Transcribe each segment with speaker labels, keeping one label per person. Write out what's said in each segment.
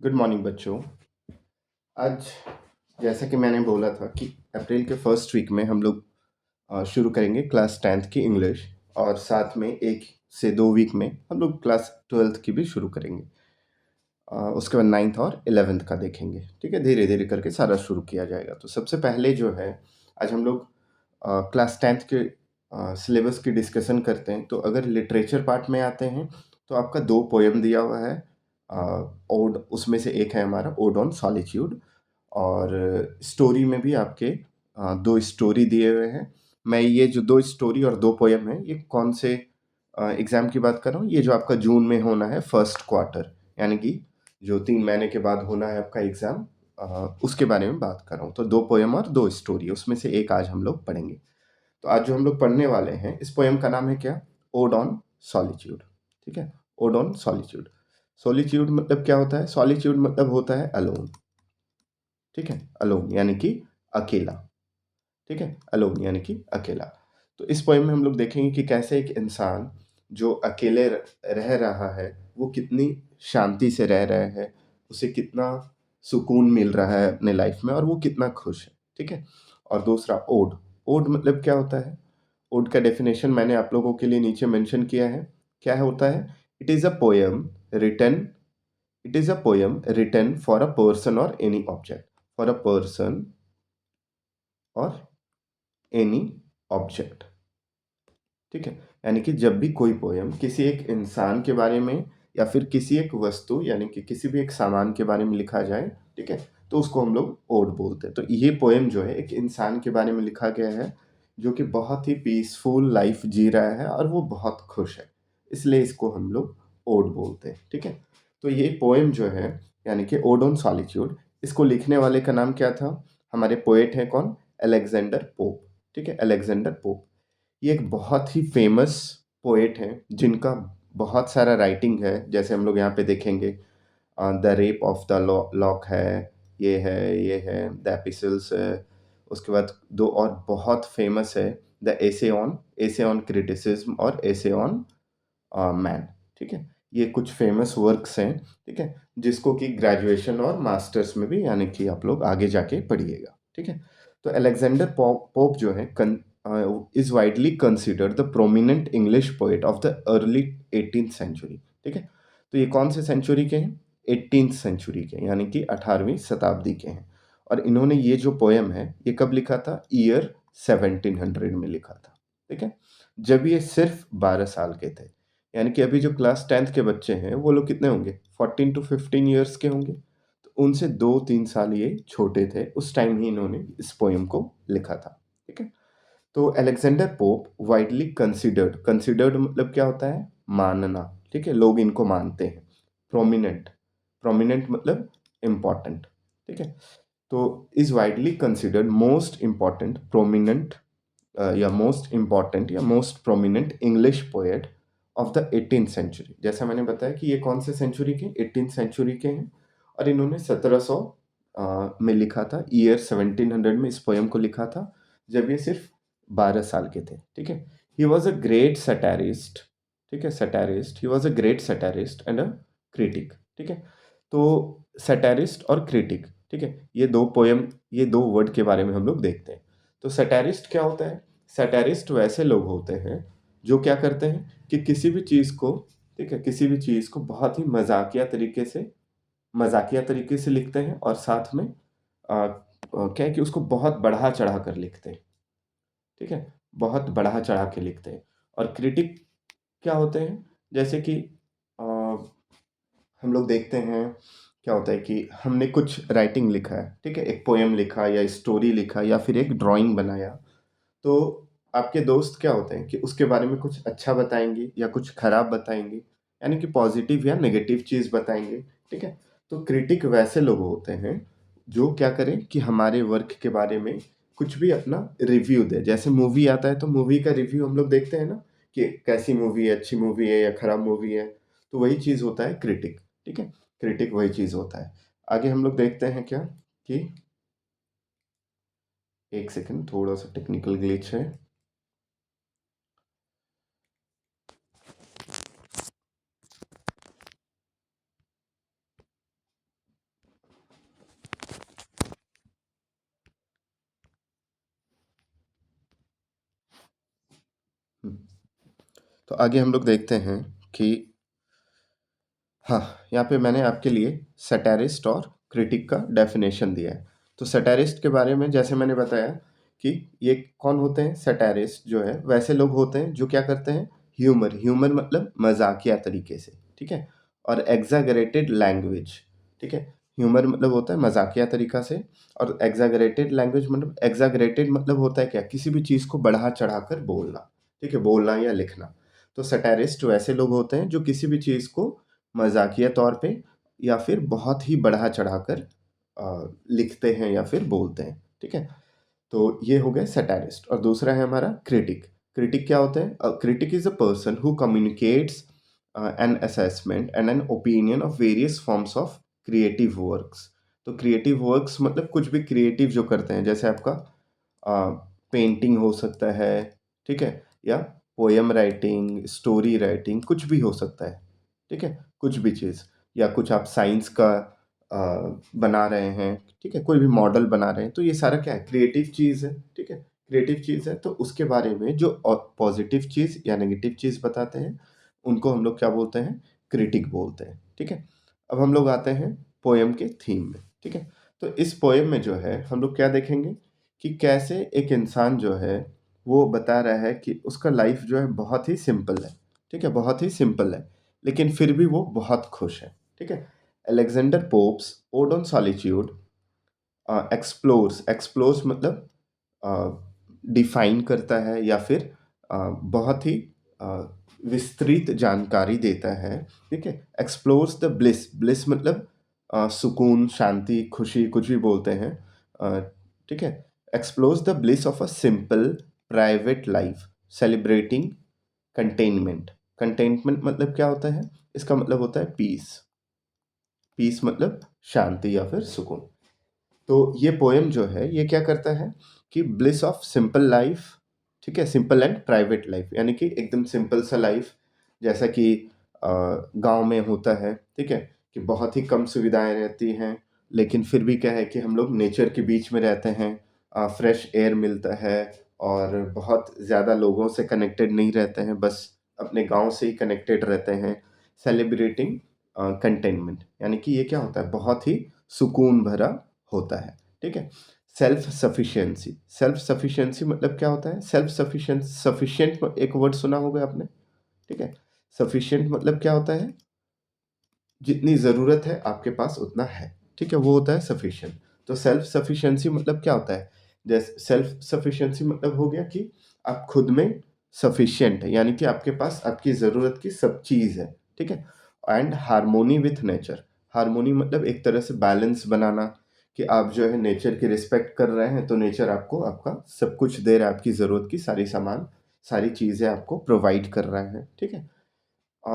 Speaker 1: Good morning बच्चों। आज जैसा कि मैंने बोला था कि अप्रैल के फर्स्ट वीक में हम लोग शुरू करेंगे क्लास 10th की इंग्लिश, और साथ में 1 से 2 वीक में हम लोग क्लास 12th की भी शुरू करेंगे। उसके बाद 9th और 11th का देखेंगे। ठीक है, धीरे धीरे करके सारा शुरू किया जाएगा। तो सबसे पहले जो है, आज हम लोग क्लास 10th के सिलेबस की डिस्कशन करते हैं। तो अगर लिटरेचर पार्ट में आते हैं तो आपका 2 पोएम दिया हुआ है। ओड उसमें से एक है हमारा ओड ऑन सॉलिट्यूड, और स्टोरी में भी आपके 2 स्टोरी दिए हुए हैं। मैं ये जो 2 स्टोरी और 2 पोएम है, ये कौन से एग्ज़ाम की बात कर रहा हूँ, ये जो आपका जून में होना है फर्स्ट क्वार्टर, यानी कि जो 3 महीने के बाद होना है आपका एग्ज़ाम, उसके बारे में बात कर रहा हूँ। तो 2 पोएम और 2 स्टोरी, उसमें से एक आज हम लोग पढ़ेंगे। तो आज जो हम लोग पढ़ने वाले हैं, इस पोएम का नाम है क्या? Odd on solitude. ठीक है, ओड ऑन सॉलिट्यूड। सॉलिट्यूड मतलब क्या होता है? सॉलिट्यूड मतलब होता है अलोन। ठीक है, अलोन यानी कि अकेला। ठीक है, अलोन यानी कि अकेला। तो इस पोएम में हम लोग देखेंगे कि कैसे एक इंसान जो अकेले रह रहा है, वो कितनी शांति से रह रहा है, उसे कितना सुकून मिल रहा है अपने लाइफ में, और वो कितना खुश है। ठीक है। और दूसरा ओड। ओड मतलब क्या होता है? ओड का डेफिनेशन मैंने आप लोगों के लिए नीचे मेंशन किया है। क्या होता है? It is a poem written it is a poem written for a person or any object. For a person or any object. ठीक है, यानी कि जब भी कोई पोएम किसी एक इंसान के बारे में या फिर किसी एक वस्तु यानी कि किसी भी एक सामान के बारे में लिखा जाए, ठीक है, तो उसको हम लोग ओड बोलते हैं। तो ये पोएम जो है एक इंसान के बारे में लिखा गया है, जो कि बहुत ही पीसफुल लाइफ जी रहा है और वो बहुत खुश है, इसलिए इसको हम लोग ओड बोलते हैं। ठीक है, तो ये पोएम जो है, यानी कि ओड ऑन सॉलिट्यूड, इसको लिखने वाले का नाम क्या था? हमारे पोएट है कौन? Alexander pope. ठीक है, अलेक्जेंडर पोप। ये एक बहुत ही फेमस पोएट हैं, जिनका बहुत सारा राइटिंग है। जैसे हम लोग यहाँ पे देखेंगे, the rape of the lock है, ये है द एपिसल्स है। उसके बाद 2 और बहुत फेमस है, द एसे ऑन क्रिटिसिज्म और एसे ऑन मैन। ठीक है, ये कुछ फेमस वर्क्स हैं। ठीक है, जिसको कि ग्रेजुएशन और मास्टर्स में भी, यानी कि आप लोग आगे जाके पढ़िएगा। ठीक है, तो अलेक्जेंडर पोप जो है is widely considered the prominent English poet of the early 18th century. ठीक है, तो ये कौन से सेंचुरी के हैं? 18th सेंचुरी के, यानी कि 18वीं शताब्दी के हैं। और इन्होंने ये जो पोएम है, ये कब लिखा था? ईयर 1700 में लिखा था। ठीक है, जब ये सिर्फ 12 साल के थे। यानी कि अभी जो क्लास 10th के बच्चे हैं, वो लोग कितने होंगे? 14 to 15 ईयर्स के होंगे। तो उनसे 2-3 साल ये छोटे थे, उस टाइम ही इन्होंने इस पोएम को लिखा था। ठीक है, तो अलेक्जेंडर पोप वाइडली कंसिडर्ड मतलब क्या होता है? मानना। ठीक है, लोग इनको मानते हैं। प्रोमिनेंट, प्रोमिनेंट मतलब इम्पॉर्टेंट। ठीक है, तो is widely considered most important prominent या मोस्ट इम्पॉर्टेंट या most prominent English poet of the 18th century. जैसा मैंने बताया कि ये कौन से सेंचुरी के? 18th सेंचुरी के हैं। और इन्होंने 1700 में लिखा था, ईयर 1700 में इस पोएम को लिखा था, जब ये सिर्फ 12 साल के थे। ठीक है, ही वॉज अ ग्रेट सटारिस्ट। ठीक है, satirist, he was a great satirist and a critic. ठीक है, तो सटारिस्ट और क्रिटिक, ठीक है, ये दो वर्ड के बारे में हम लोग देखते हैं। तो सटारिस्ट क्या होता है? सटारिस्ट वैसे लोग होते हैं जो क्या करते हैं कि किसी भी चीज़ को, ठीक है, किसी भी चीज़ को बहुत ही मजाकिया तरीके से लिखते हैं, और साथ में क्या है कि उसको बहुत बढ़ा चढ़ा कर लिखते हैं। ठीक है, बहुत बढ़ा चढ़ा के लिखते हैं। और क्रिटिक क्या होते हैं? जैसे कि अ, हम लोग देखते हैं क्या होता है कि हमने कुछ राइटिंग लिखा है, ठीक है, एक पोएम लिखा या स्टोरी लिखा या फिर एक ड्राइंग बनाया, तो आपके दोस्त क्या होते हैं कि उसके बारे में कुछ अच्छा बताएंगे या कुछ खराब बताएंगे, यानी कि पॉजिटिव या नेगेटिव चीज़ बताएंगे। ठीक है, तो क्रिटिक वैसे लोग होते हैं जो क्या करें कि हमारे वर्क के बारे में कुछ भी अपना रिव्यू दे। जैसे मूवी आता है तो मूवी का रिव्यू हम लोग देखते हैं ना, कि कैसी मूवी है, अच्छी मूवी है या खराब मूवी है। तो वही चीज़ होता है क्रिटिक। ठीक है, क्रिटिक वही चीज़ होता है। आगे हम लोग देखते हैं क्या कि, एक सेकंड, थोड़ा सा टेक्निकल ग्लिच है। तो आगे हम लोग देखते हैं कि हाँ, यहाँ पे मैंने आपके लिए सैटारिस्ट और क्रिटिक का डेफिनेशन दिया है। तो सैटारिस्ट के बारे में जैसे मैंने बताया कि ये कौन होते हैं, सैटारिस्ट जो है वैसे लोग होते हैं जो क्या करते हैं, ह्यूमर मतलब मजाकिया तरीके से, ठीक है, और एग्जैगरेटेड लैंग्वेज, ठीक है। ह्यूमर मतलब होता है मजाकिया तरीका से, और एग्जैगरेटेड लैंग्वेज मतलब, एग्जैगरेटेड मतलब होता है क्या, किसी भी चीज़ को बढ़ा चढ़ा कर बोलना, ठीक है, बोलना या लिखना। तो सैटारिस्ट वैसे लोग होते हैं जो किसी भी चीज़ को मजाकिया तौर पे या फिर बहुत ही बढ़ा चढ़ाकर लिखते हैं या फिर बोलते हैं, ठीक है। तो ये हो गए सैटारिस्ट। और दूसरा है हमारा क्रिटिक। क्रिटिक क्या होता है, critic is a person who communicates an assessment and an opinion of various forms of creative works. तो क्रिएटिव वर्क्स मतलब कुछ भी क्रिएटिव जो करते हैं, जैसे आपका पेंटिंग हो सकता है, ठीक है, या पोएम राइटिंग, स्टोरी राइटिंग, कुछ भी हो सकता है, ठीक है, कुछ भी चीज़, या कुछ आप साइंस का बना रहे हैं, ठीक है, कोई भी मॉडल बना रहे हैं, तो ये सारा क्या है, क्रिएटिव चीज़ है, ठीक है, क्रिएटिव चीज़ है। तो उसके बारे में जो पॉजिटिव चीज़ या नेगेटिव चीज़ बताते हैं, उनको हम लोग क्या बोलते हैं, क्रिटिक बोलते हैं, ठीक है। अब हम लोग आते हैं पोएम के थीम में, ठीक है। तो इस पोएम में जो है हम लोग क्या देखेंगे कि कैसे एक इंसान जो है वो बता रहा है कि उसका लाइफ जो है बहुत ही सिंपल है, ठीक है, बहुत ही सिंपल है, लेकिन फिर भी वो बहुत खुश है, ठीक है। Alexander pops odd on solitude explores मतलब डिफाइन करता है या फिर बहुत ही अ, विस्तृत जानकारी देता है, ठीक है। एक्सप्लोर्स द ब्लिस, ब्लिस मतलब सुकून, शांति, खुशी, कुछ भी बोलते हैं, अ, ठीक है। Explores the bliss of a simple private life celebrating containment. Containment मतलब क्या होता है, इसका मतलब होता है पीस। पीस मतलब शांति या फिर सुकून। तो ये पोएम जो है ये क्या करता है कि ब्लिस ऑफ सिंपल लाइफ, ठीक है, सिंपल एंड प्राइवेट लाइफ, यानी कि एकदम सिंपल सा लाइफ, जैसा कि गांव में होता है, ठीक है, कि बहुत ही कम सुविधाएं रहती हैं, लेकिन फिर भी क्या है कि हम लोग नेचर के बीच में रहते हैं, फ्रेश एयर मिलता है, और बहुत ज़्यादा लोगों से कनेक्टेड नहीं रहते हैं, बस अपने गांव से ही कनेक्टेड रहते हैं। सेलिब्रेटिंग कंटेनमेंट, यानी कि ये क्या होता है, बहुत ही सुकून भरा होता है, ठीक है। सेल्फ सफिशिएंसी, सेल्फ सफिशिएंसी मतलब क्या होता है, सेल्फ सफिशिएंट, सफिशिएंट एक वर्ड सुना होगा आपने, ठीक है। सफिशिएंट मतलब क्या होता है, जितनी ज़रूरत है आपके पास उतना है, ठीक है, वो होता है सफिशिएंट। तो सेल्फ सफिशिएंसी मतलब क्या होता है, जैसे सेल्फ सफिशिएंसी मतलब हो गया कि आप खुद में सफिशिएंट है, यानी कि आपके पास आपकी ज़रूरत की सब चीज़ है, ठीक है। And harmony with nature, harmony मतलब एक तरह से बैलेंस बनाना, कि आप जो है नेचर की रिस्पेक्ट कर रहे हैं, तो नेचर आपको आपका सब कुछ दे रहा है, आपकी ज़रूरत की सारी सामान, सारी चीज़ें आपको प्रोवाइड कर रहा है, ठीक है।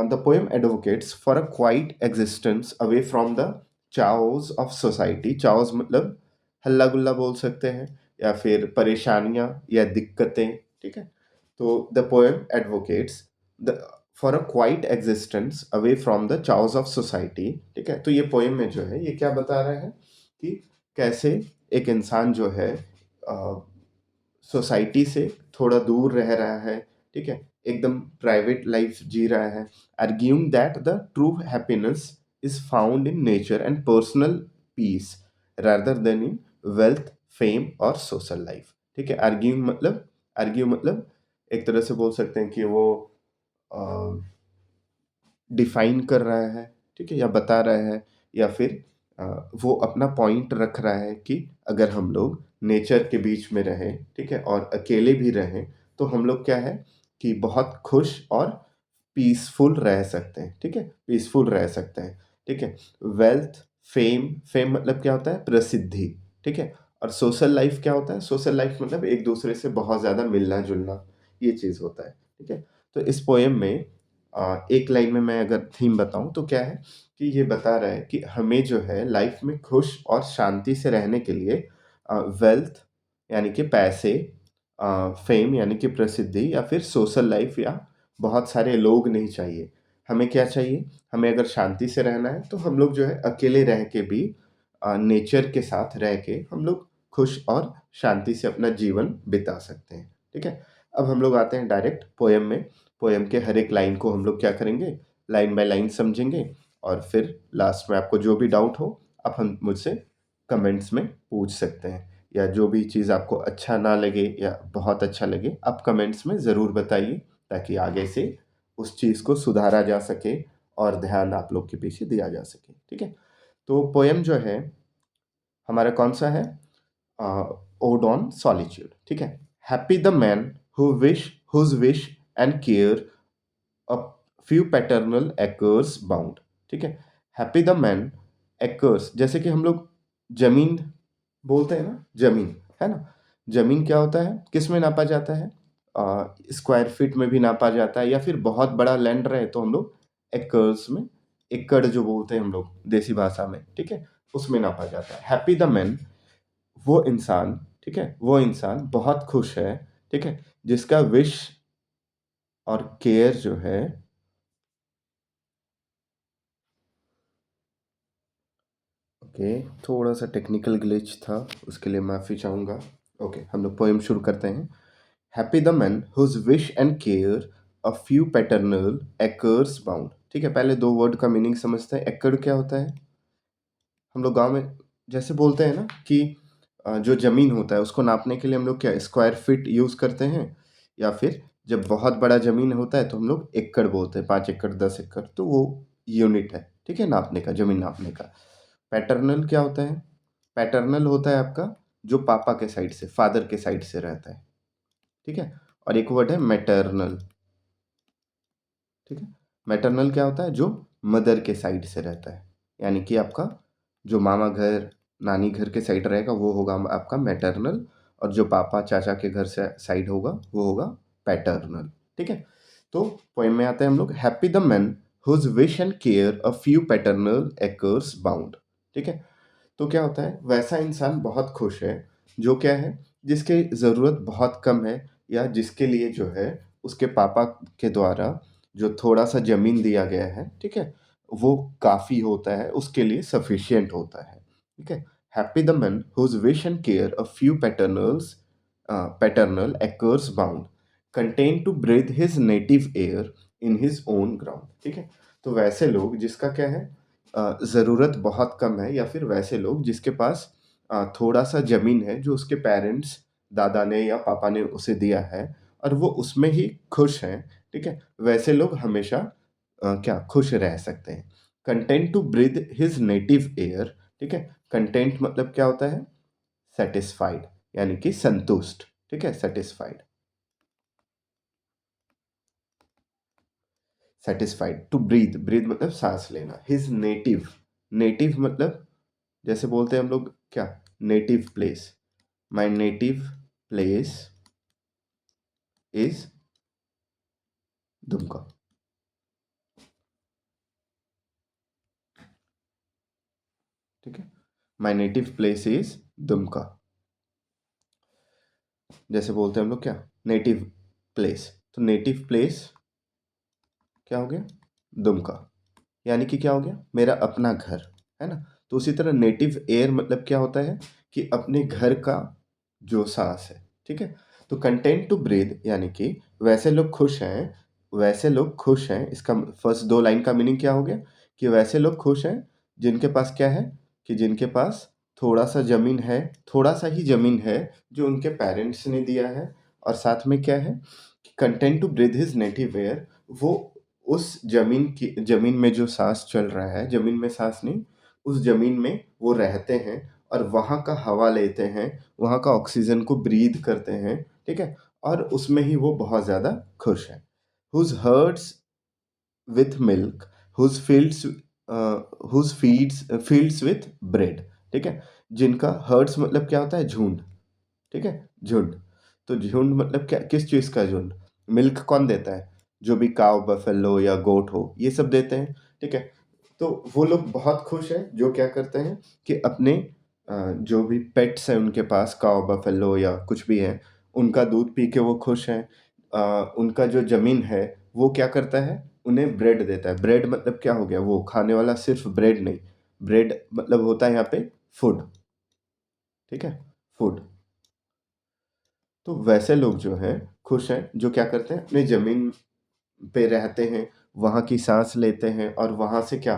Speaker 1: The poem advocates for a quiet existence away from the chaos of society. chaos मतलब हल्ला गुल्ला बोल सकते हैं, या फिर परेशानियां या दिक्कतें, ठीक है। तो the poem advocates the for a quite existence away from the chaos of society, ठीक है। तो ये पोएम में जो है ये क्या बता रहा है कि कैसे एक इंसान जो है सोसाइटी से थोड़ा दूर रह रहा है, ठीक है, एकदम प्राइवेट लाइफ जी रहा है, arguing that the true happiness is found in nature and personal peace rather than in wealth, fame और social life, ठीक है। argue मतलब एक तरह से बोल सकते हैं कि वो डिफाइन कर रहा है, ठीक है, या बता रहा है, या फिर अ, वो अपना पॉइंट रख रहा है कि अगर हम लोग नेचर के बीच में रहें, ठीक है, और अकेले भी रहें, तो हम लोग क्या है कि बहुत खुश और पीसफुल रह सकते हैं, ठीक है, पीसफुल रह सकते हैं, ठीक है। वेल्थ, फेम, फेम मतलब क्या होता है, प्रसिद्धि, ठीक है। और सोशल लाइफ क्या होता है, सोशल लाइफ मतलब एक दूसरे से बहुत ज़्यादा मिलना जुलना, ये चीज़ होता है, ठीक है। तो इस पोएम में एक लाइन में मैं अगर थीम बताऊं तो क्या है कि ये बता रहा है कि हमें जो है लाइफ में खुश और शांति से रहने के लिए वेल्थ यानी कि पैसे, फेम यानी कि प्रसिद्धि, या फिर सोशल लाइफ या बहुत सारे लोग नहीं चाहिए। हमें क्या चाहिए, हमें अगर शांति से रहना है तो हम लोग जो है अकेले रह के भी नेचर के साथ रह के हम लोग खुश और शांति से अपना जीवन बिता सकते हैं, ठीक है। अब हम लोग आते हैं डायरेक्ट पोएम में। पोएम के हर एक लाइन को हम लोग क्या करेंगे, लाइन बाय लाइन समझेंगे और फिर लास्ट में आपको जो भी डाउट हो आप हम मुझसे कमेंट्स में पूछ सकते हैं, या जो भी चीज़ आपको अच्छा ना लगे या बहुत अच्छा लगे आप कमेंट्स में ज़रूर बताइए, ताकि आगे से उस चीज़ को सुधारा जा सके और ध्यान आप लोग के पीछे दिया जा सके। ठीक है, तो पोएम जो है हमारा कौन सा है, ओड ऑन सॉलिट्यूड। ठीक है, happy the man who wish whose wish and care a few paternal acres bound. ठीक है, हैप्पी द मैन, एकर्स जैसे कि हम लोग जमीन बोलते हैं ना, जमीन है ना, जमीन क्या होता है, किस में नापा जाता है, स्क्वायर फीट में भी नापा जाता है, या फिर बहुत बड़ा लैंड रहे तो हम लोग एकर्स में, एकड़ जो बोलते हैं हम लोग देसी भाषा में, ठीक है, उसमें नापा जाता है। हैप्पी द मैन, वो इंसान, ठीक है, वो इंसान बहुत खुश है, ठीक है, जिसका विश और केयर जो है, ओके, थोड़ा सा टेक्निकल ग्लिच था, उसके लिए माफ़ी चाहूँगा। ओके, हम लोग पोएम शुरू करते हैं। Happy the man whose wish and care a few paternal acres bound. ठीक है, पहले दो वर्ड का मीनिंग समझते हैं। एकड़ क्या होता है, हम लोग गांव में जैसे बोलते हैं ना कि जो ज़मीन होता है उसको नापने के लिए हम लोग क्या स्क्वायर फीट यूज़ करते हैं, या फिर जब बहुत बड़ा ज़मीन होता है तो हम लोग एकड़ बोलते हैं, 5 एकड़ 10 एकड़, तो वो यूनिट है, ठीक है, नापने का, ज़मीन नापने का। पैटर्नल क्या होता है, पैटर्नल होता है आपका जो पापा के साइड से, फादर के साइड से रहता है, ठीक है। और एक वर्ड है मैटरनल, ठीक है, मैटरनल क्या होता है, जो मदर के साइड से रहता है, यानी कि आपका जो मामा घर नानी घर के साइड रहेगा वो होगा आपका मैटरनल, और जो पापा चाचा के घर से साइड होगा वो होगा पैटर्नल। ठीक है, तो पोएम में आते हैं हम लोग। Happy the man whose wish and care a few paternal acres bound. ठीक है, तो क्या होता है, वैसा इंसान बहुत खुश है जो क्या है, जिसके ज़रूरत बहुत कम है, या जिसके लिए जो है उसके पापा के द्वारा जो थोड़ा सा ज़मीन दिया गया है, ठीक है, वो काफ़ी होता है, उसके लिए सफिशिएंट होता है। ठीक है, happy the man whose wish and care a few paternal acres bound content to breathe his native air in his own ground. ठीक है, तो वैसे लोग जिसका क्या है, ज़रूरत बहुत कम है, या फिर वैसे लोग जिसके पास थोड़ा सा ज़मीन है जो उसके पेरेंट्स, दादा ने या पापा ने उसे दिया है, और वो उसमें ही खुश हैं, ठीक है, वैसे लोग हमेशा क्या खुश रह सकते हैं। Content to breathe his native air. ठीक है, कंटेंट मतलब क्या होता है, सेटिस्फाइड, यानी कि संतुष्ट, ठीक है, satisfied, satisfied to breathe, breathe मतलब सांस लेना, हिज नेटिव, नेटिव मतलब जैसे बोलते हैं हम लोग क्या, native place, my native place is Dumka. ठीक है, my native place is Dumka, जैसे बोलते हैं हम लोग क्या, नेटिव प्लेस, तो नेटिव प्लेस क्या हो गया, दुमका, यानी कि क्या हो गया, मेरा अपना घर, है ना। तो उसी तरह नेटिव एयर मतलब क्या होता है, कि अपने घर का जो सांस है, ठीक है। तो कंटेंट टू ब्रीथ यानी कि वैसे लोग खुश हैं, वैसे लोग खुश हैं, इसका फर्स्ट दो लाइन का मीनिंग क्या हो गया, कि वैसे लोग खुश हैं जिनके पास क्या है, कि जिनके पास थोड़ा सा ज़मीन है, थोड़ा सा ही ज़मीन है जो उनके पेरेंट्स ने दिया है, और साथ में क्या है, कि content to breathe his native air, वो उस ज़मीन में जो सांस चल रहा है, ज़मीन में सांस नहीं, उस ज़मीन में वो रहते हैं और वहाँ का हवा लेते हैं, वहाँ का ऑक्सीजन को ब्रीथ करते हैं, ठीक है, और उसमें ही वो बहुत ज़्यादा खुश हैं। Whose herds with milk, whose fields whose fields with bread. ठीक है, जिनका हर्ट्स मतलब क्या होता है, झुंड, ठीक है, झुंड, तो झुंड मतलब क्या, किस चीज़ का झुंड, मिल्क कौन देता है, जो भी काव बफेलो या गोट हो ये सब देते हैं, ठीक है। तो वो लोग बहुत खुश हैं जो क्या करते हैं, कि अपने जो भी पेट्स हैं उनके पास, काव बफेलो या कुछ भी है, उनका दूध पी के वो खुश हैं। उनका जो ज़मीन है वो क्या करता है, उन्हें ब्रेड देता है। ब्रेड मतलब क्या हो गया, वो खाने वाला सिर्फ ब्रेड नहीं, ब्रेड मतलब होता है यहाँ पे फूड, ठीक है, फूड। तो वैसे लोग जो हैं खुश हैं जो क्या करते हैं, अपनी ज़मीन पे रहते हैं, वहाँ की सांस लेते हैं और वहाँ से क्या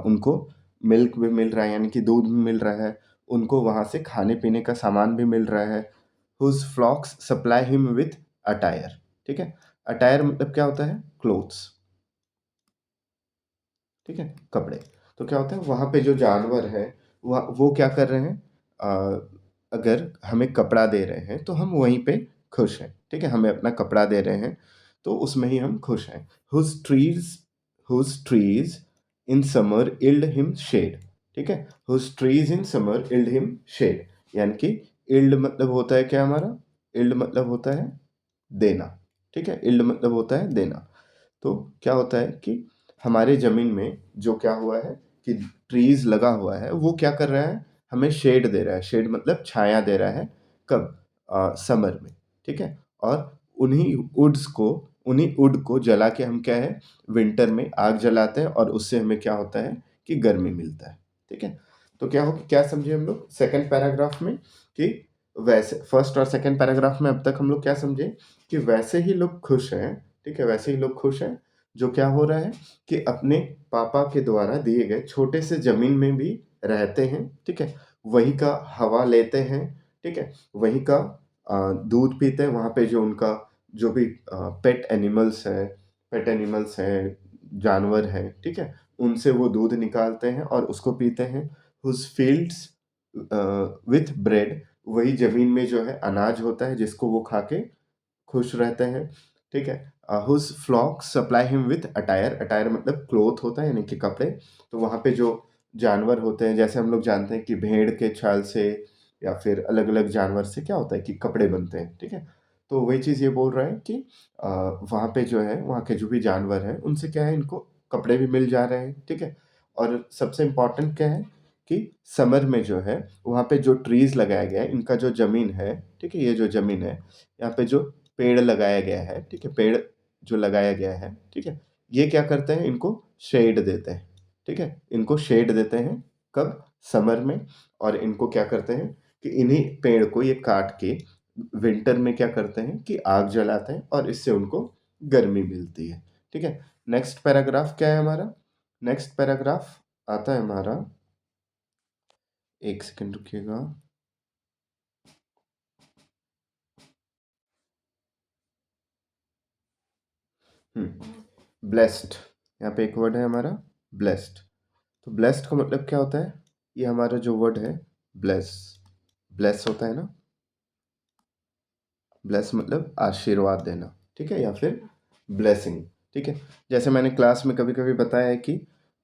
Speaker 1: उनको मिल्क भी मिल रहा है, यानी कि दूध भी मिल रहा है, उनको वहाँ से खाने पीने का सामान भी मिल रहा है। Whose flocks supply him with attire. ठीक है, अटायर मतलब क्या होता है? क्लोथ्स। ठीक है, कपड़े। तो क्या होता है, वहाँ पे जो जानवर है वो क्या कर रहे हैं, अगर हमें कपड़ा दे रहे हैं तो हम वहीं पे खुश हैं। ठीक है, हमें अपना कपड़ा दे रहे हैं तो उसमें ही हम खुश हैं। Whose trees whose trees in summer yield him shade. ठीक है, whose trees in summer yield him shade, यानी कि इल्ड मतलब होता है क्या हमारा? इल्ड मतलब होता है देना। ठीक है, इल्ड मतलब होता है देना। तो क्या होता है कि हमारे ज़मीन में जो क्या हुआ है कि ट्रीज़ लगा हुआ है, वो क्या कर रहा है? हमें शेड दे रहा है। शेड मतलब छाया दे रहा है। कब? समर में। ठीक है, और उन्हीं वुड को जला के हम क्या है, विंटर में आग जलाते हैं और उससे हमें क्या होता है कि गर्मी मिलता है। ठीक है, तो क्या समझे हम लोग सेकंड पैराग्राफ में कि वैसे फर्स्ट और सेकंड पैराग्राफ में अब तक हम लोग क्या समझे कि वैसे ही लोग खुश हैं। ठीक है, वैसे ही लोग खुश हैं जो क्या हो रहा है कि अपने पापा के द्वारा दिए गए छोटे से ज़मीन में भी रहते हैं। ठीक है, वहीं का हवा लेते हैं। ठीक है, वहीं का दूध पीते हैं। वहाँ पे जो उनका जो भी पेट एनिमल्स हैं, जानवर हैं, ठीक है, उनसे वो दूध निकालते हैं और उसको पीते हैं। हुज फील्ड्स विथ ब्रेड, वही ज़मीन में जो है अनाज होता है जिसको वो खा के खुश रहते हैं। ठीक है, whose flock supply him with attire. Attire मतलब क्लोथ होता है, यानी कि कपड़े। तो वहाँ पे जो जानवर होते हैं, जैसे हम लोग जानते हैं कि भेड़ के छाल से या फिर अलग अलग जानवर से क्या होता है कि कपड़े बनते हैं। ठीक है, तो वही चीज़ ये बोल रहा है कि वहाँ पे जो है, वहाँ के जो भी जानवर हैं उनसे क्या है, इनको कपड़े भी मिल जा रहे हैं। ठीक है, और सबसे इम्पोर्टेंट क्या है कि समर में जो है वहाँ पे जो ट्रीज लगाया गया है, इनका जो ज़मीन है, ठीक है, ये जो ज़मीन है, यहाँ पे जो पेड़ लगाया गया है, ठीक है, पेड़ जो लगाया गया है, ठीक है, ये क्या करते हैं, इनको शेड देते हैं। ठीक है, इनको शेड देते हैं कब? समर में। और इनको क्या करते हैं कि इन्हीं पेड़ को ये काट के विंटर में क्या करते हैं कि आग जलाते हैं और इससे उनको गर्मी मिलती है। ठीक है, नेक्स्ट पैराग्राफ क्या है हमारा? नेक्स्ट पैराग्राफ आता है हमारा, एक सेकंड रुकिएगा। ब्लेस्ड, यहाँ पे एक वर्ड है हमारा ब्लेस्ड। तो ब्लेस्ड का मतलब क्या होता है? ये हमारा जो वर्ड है ब्लेस, ब्लेस होता है ना, ब्लेस मतलब आशीर्वाद देना। ठीक है, या फिर ब्लेसिंग। ठीक है, जैसे मैंने क्लास में कभी कभी बताया है कि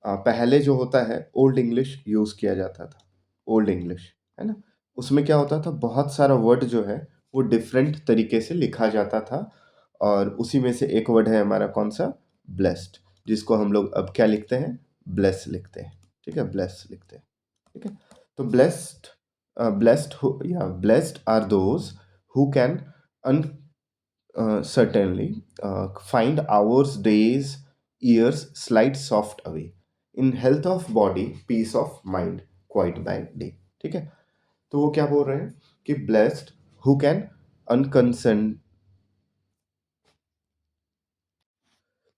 Speaker 1: पहले जो होता है ओल्ड इंग्लिश यूज़ किया जाता था। ओल्ड इंग्लिश है ना, उसमें क्या होता था, बहुत सारा वर्ड जो है वो डिफरेंट तरीके से लिखा जाता था। और उसी में से एक वर्ड है हमारा कौन सा? ब्लेस्ड, जिसको हम लोग अब क्या लिखते हैं? ब्लेस लिखते हैं। ठीक है, ब्लेस लिखते हैं। ठीक है, तो blessed are those who can certainly find hours, days, years slide soft away. In health of body, peace of mind, quiet by day. ठीक है, तो वो क्या बोल रहे हैं कि blessed who can unconcern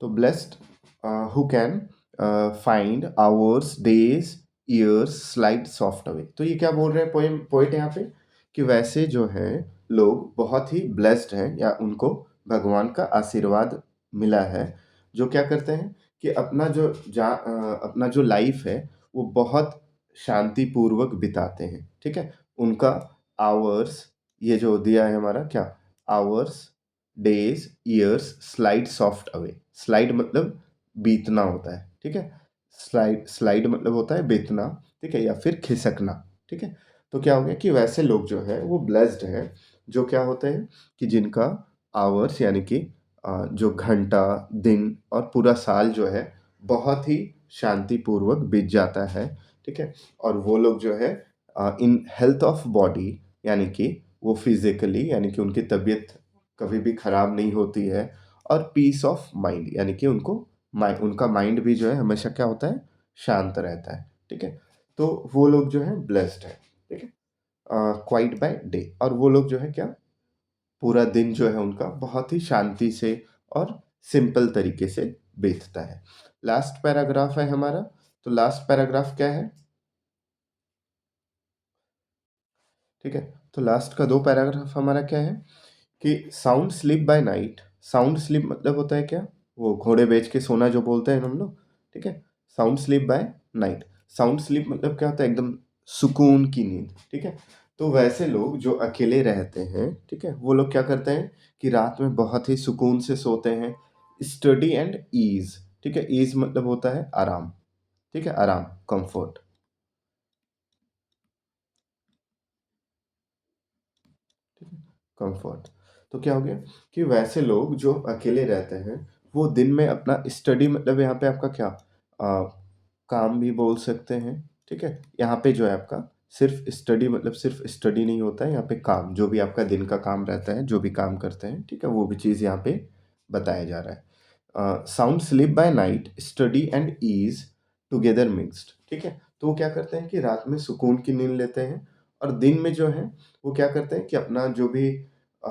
Speaker 1: तो blessed who can find hours, days, years slide soft away। तो ये क्या बोल रहे हैं पोएट यहाँ पे कि वैसे जो है लोग बहुत ही ब्लेस्ड हैं या उनको भगवान का आशीर्वाद मिला है, जो क्या करते हैं कि अपना जो लाइफ है वो बहुत शांतिपूर्वक बिताते हैं। ठीक है, उनका आवर्स, ये जो दिया है हमारा क्या, hours, days, years slide soft away. Slide मतलब बीतना होता है। ठीक है, स्लाइड मतलब होता है बीतना। ठीक है, या फिर खिसकना। ठीक है, तो क्या हो गया कि वैसे लोग जो है वो ब्लेस्ड है, जो क्या होते हैं कि जिनका आवर्स यानी कि जो घंटा, दिन और पूरा साल जो है बहुत ही शांतिपूर्वक बीत जाता है। ठीक है, और वो लोग जो है इन हेल्थ ऑफ बॉडी, यानी कि वो फिजिकली, यानी कि उनकी तबीयत कभी भी खराब नहीं होती है। और पीस ऑफ माइंड, यानी कि उनका माइंड भी जो है हमेशा क्या होता है, शांत रहता है। ठीक है, तो वो लोग जो है ब्लेस्ड है। ठीक है, क्वाइट बाय डे, और वो लोग जो है क्या, पूरा दिन जो है उनका बहुत ही शांति से और सिंपल तरीके से बीतता है। लास्ट पैराग्राफ है हमारा, तो लास्ट पैराग्राफ क्या है? ठीक है, तो लास्ट का 2 पैराग्राफ हमारा क्या है कि sound sleep by night. Sound sleep मतलब होता है क्या? वो घोड़े बेच के सोना जो बोलते हैं हम लोग, ठीक है? Sound sleep by night. Sound sleep मतलब क्या होता है? एकदम सुकून की नींद, ठीक है? तो वैसे लोग जो अकेले रहते हैं, ठीक है? वो लोग क्या करते हैं कि रात में बहुत ही सुकून से सोते हैं। स्टडी एंड ईज़, ठीक है? ईज़ मतलब होता है आराम, ठीक है? आराम, कम्फर्ट। कंफर्ट। तो क्या हो गया कि वैसे लोग जो अकेले रहते हैं, वो दिन में अपना स्टडी मतलब यहाँ पे आपका क्या काम भी बोल सकते हैं, ठीक है? यहाँ पे जो है आपका सिर्फ स्टडी मतलब सिर्फ स्टडी नहीं होता है, यहाँ पे काम जो भी आपका दिन का काम रहता है, जो भी काम करते हैं, ठीक है? वो भी चीज़ यहाँ पे बताया जा रहा है। Sound sleep by night, study and ease together mixed, ठीक है? तो वो क्या करते हैं कि रात में सुकून की नींद लेते हैं और दिन में जो है वो क्या करते हैं कि अपना जो भी अ,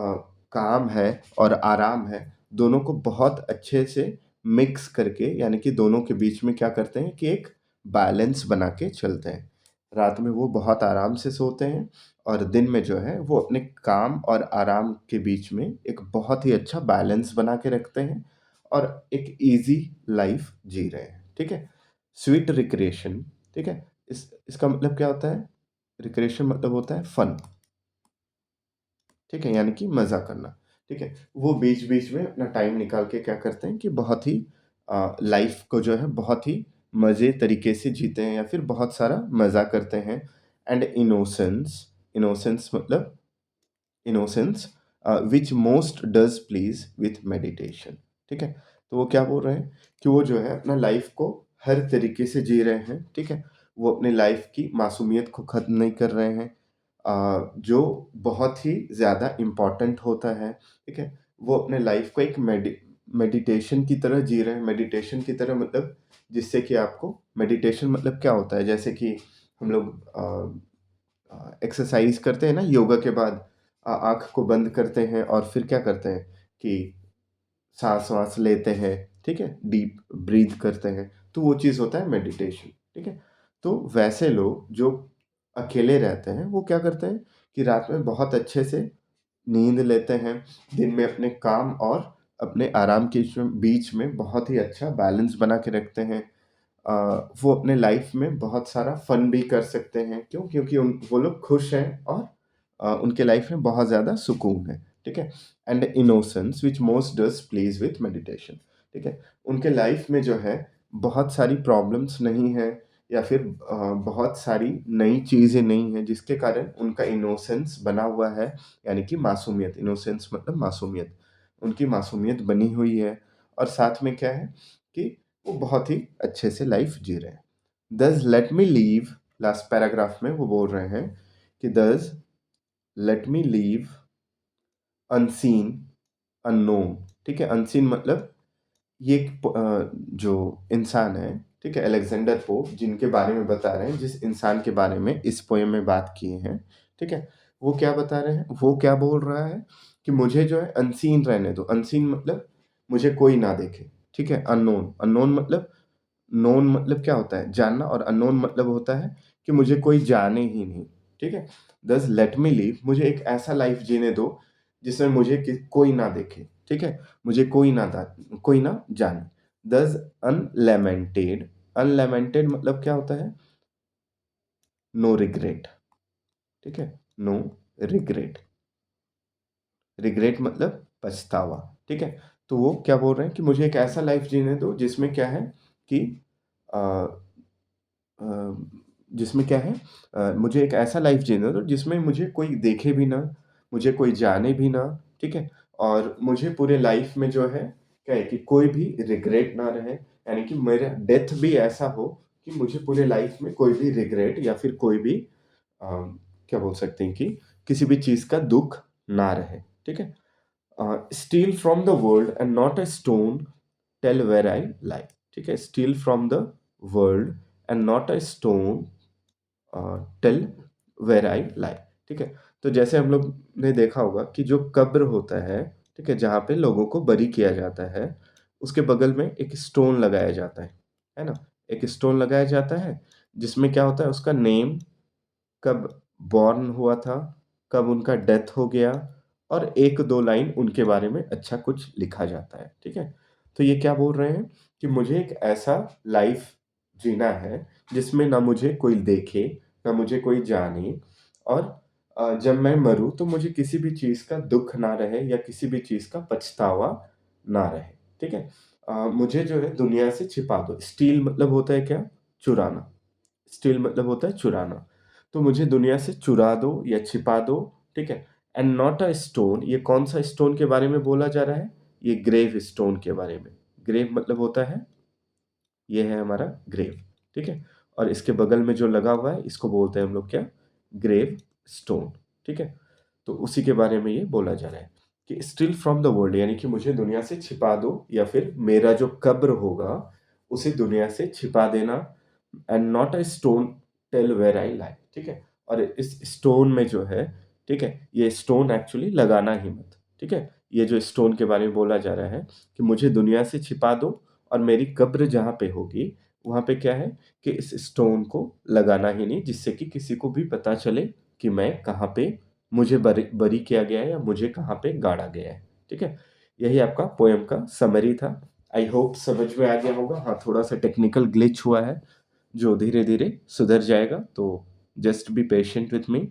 Speaker 1: काम है और आराम है, दोनों को बहुत अच्छे से मिक्स करके यानी कि दोनों के बीच में क्या करते हैं कि एक बैलेंस बना के चलते हैं। रात में वो बहुत आराम से सोते हैं और दिन में जो है वो अपने काम और आराम के बीच में एक बहुत ही अच्छा बैलेंस बना के रखते हैं और एक ईज़ी लाइफ़ जी रहे हैं, ठीक है? स्वीट रिक्रिएशन, ठीक है? इसका मतलब क्या होता है? रिक्रिएशन मतलब होता है फन। ठीक है? यानी कि मज़ा करना, ठीक है? वो बीच-बीच में अपना टाइम निकाल के क्या करते हैं कि बहुत ही लाइफ़ को जो है बहुत ही मज़े तरीके से जीते हैं या फिर बहुत सारा मज़ा करते हैं। एंड इनोसेंस, इनोसेंस मतलब innocence which most does please with meditation, ठीक है? तो वो क्या बोल रहे हैं कि वो जो है अपना लाइफ़ को हर तरीके से जी रहे हैं, ठीक है? वो अपनी लाइफ़ की मासूमियत को ख़त्म नहीं कर रहे हैं। जो बहुत ही ज़्यादा इम्पोर्टेंट होता है, ठीक है? वो अपने लाइफ़ को एक मेडिटेशन की तरह जी रहे हैं। मेडिटेशन की तरह मतलब जिससे कि आपको मेडिटेशन मतलब क्या होता है? जैसे कि हम लोग एक्सरसाइज़ करते हैं ना योगा के बाद आँख को बंद करते हैं और फिर क्या करते हैं कि साँस-वाँस लेते हैं, ठीक है? डीप ब्रीथ करते हैं, तो वो चीज़ होता है मेडिटेशन, ठीक है? तो वैसे लोग जो अकेले रहते हैं, वो क्या करते हैं कि रात में बहुत अच्छे से नींद लेते हैं, दिन में अपने काम और अपने आराम के बीच में बहुत ही अच्छा बैलेंस बना के रखते हैं। अ, वो अपने लाइफ़ में बहुत सारा फ़न भी कर सकते हैं, क्यों? क्योंकि वो लोग खुश हैं और उनके लाइफ़ में बहुत ज़्यादा सुकून है, ठीक है? And innocence which most does please with meditation, ठीक है? उनके लाइफ़ में जो है बहुत सारी प्रॉब्लम्स नहीं है या फिर बहुत सारी नई चीज़ें नहीं हैं जिसके कारण उनका इनोसेंस बना हुआ है, यानी कि मासूमियत, इनोसेंस मतलब मासूमियत। उनकी मासूमियत बनी हुई है और साथ में क्या है कि वो बहुत ही अच्छे से लाइफ़ जी रहे हैं। "दस let me leave", last paragraph में वो बोल रहे हैं कि "दस let me leave unseen, unknown", ठीक है? अनसीन मतलब ये एक जो इंसान है, ठीक है? अलेक्जेंडर पोप जिनके बारे में बता रहे हैं, जिस इंसान के बारे में इस पोएम में बात किए हैं, ठीक है? वो क्या बता रहे हैं? वो क्या बोल रहा है कि मुझे जो है अनसीन रहने दो। अनसीन मतलब मुझे कोई ना देखे, ठीक है? अननोन, अननोन मतलब नोन मतलब क्या होता है? जानना और अननोन मतलब होता है कि मुझे कोई जाने ही नहीं, ठीक है? दस लेट मी लिव, मुझे एक ऐसा लाइफ़ जीने दो जिसमें मुझे कोई ना देखे, ठीक है? मुझे कोई ना जाने। दस अनलैमेंटेड, अनलैमेंटेड मतलब क्या होता है? नो रिग्रेट, ठीक है? नो रिग्रेट, रिग्रेट मतलब पछतावा, ठीक है? तो वो क्या बोल रहे हैं कि मुझे एक ऐसा लाइफ़ जीने दो जिसमें क्या है कि अ अ, जिसमें क्या है मुझे एक ऐसा लाइफ़ जीने दो जिसमें मुझे कोई देखे भी ना, मुझे कोई जाने भी ना, ठीक है? और मुझे पूरे लाइफ़ में जो है क्या है कि कोई भी रिग्रेट ना रहे, यानी कि मेरा डेथ भी ऐसा हो कि मुझे पूरे लाइफ़ में कोई भी रिग्रेट या फिर कोई भी अ, क्या बोल सकते हैं कि किसी भी चीज़ का दुःख ना रहे, ठीक है? Steal from the world and not a stone tell where I lie, ठीक है? Steal from the world and not a stone tell where I lie, ठीक है? तो जैसे हम लोग ने देखा होगा कि जो कब्र होता है, ठीक है? जहाँ पे लोगों को बरी किया जाता है, उसके बगल में एक स्टोन लगाया जाता है ना? एक स्टोन लगाया जाता है, जिसमें क्या होता है उसका नेम, कब बॉर्न हुआ था, कब उनका डेथ हो गया और 1-2 लाइन उनके बारे में अच्छा कुछ लिखा जाता है, ठीक है? तो ये क्या बोल रहे हैं कि मुझे एक ऐसा लाइफ़ जीना है, जिसमें ना मुझे कोई देखे, ना मुझे कोई जाने और जब मैं मरूँ तो मुझे किसी भी चीज़ का दुःख ना रहे या किसी भी चीज़ का पछतावा ना रहे, ठीक है? मुझे जो है दुनिया से छिपा दो। स्टील मतलब होता है क्या? चुराना। स्टील मतलब होता है चुराना। तो मुझे दुनिया से चुरा दो या छिपा दो, ठीक है? एंड नॉट अ स्टोन, ये कौन-सा स्टोन के बारे में बोला जा रहा है? ये ग्रेव स्टोन के बारे में। ग्रेव मतलब होता है, ये है हमारा ग्रेव, ठीक है? और इसके बगल में जो लगा हुआ है, इसको बोलते हैं हम लोग क्या? ग्रेव स्टोन, ठीक है? तो उसी के बारे में ये बोला जा रहा है कि स्टील फ्रॉम द वर्ल्ड, यानी कि मुझे दुनिया से छिपा दो या फिर मेरा जो कब्र होगा, उसे दुनिया से छिपा देना and not a stone tell where I lie, ठीक है? और इस स्टोन में जो है, ठीक है? ये स्टोन एक्चुअली लगाना ही मत, ठीक है? ये जो स्टोन के बारे में बोला जा रहा है कि मुझे दुनिया से छिपा दो और मेरी कब्र जहाँ पे होगी, वहाँ पे क्या है कि इस स्टोन को लगाना ही नहीं, जिससे कि किसी को भी पता चले कि मैं कहाँ पे, मुझे बरी बरी किया गया है या मुझे कहाँ पे गाड़ा गया है, ठीक है? यही आपका पोएम का समरी था। आई होप समझ में आ गया होगा। हाँ, थोड़ा-सा टेक्निकल ग्लिच हुआ है, जो धीरे-धीरे सुधर जाएगा, तो just be patient with me.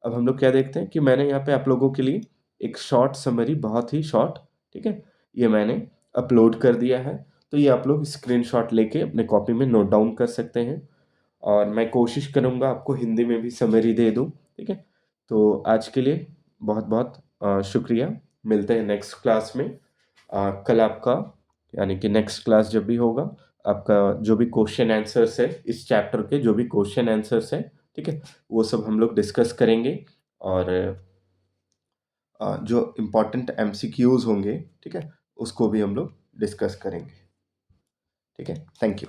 Speaker 1: अब हम लोग क्या देखते हैं कि मैंने यहाँ पे आप लोगों के लिए एक शॉर्ट समरी, बहुत ही शॉर्ट, ठीक है? ये मैंने अपलोड कर दिया है, तो ये आप लोग स्क्रीनशॉट लेके अपने कॉपी में नोट डाउन कर सकते हैं और मैं कोशिश करूँगा आपको हिंदी में भी समरी दे दूँ, ठीक है? तो आज के लिए बहुत-बहुत शुक्रिया। मिलते हैं नेक्स्ट क्लास में। कल आपका, यानी कि नेक्स्ट क्लास जब भी होगा, आपका जो भी क्वेश्चन आंसर्स है, इस चैप्टर के जो भी क्वेश्चन आंसर्स हैं, ठीक है? वो सब हम लोग डिस्कस करेंगे और जो इम्पोर्टेंट एमसीक्यूज़ होंगे, ठीक है? उसको भी हम लोग डिस्कस करेंगे, ठीक है? Thank you.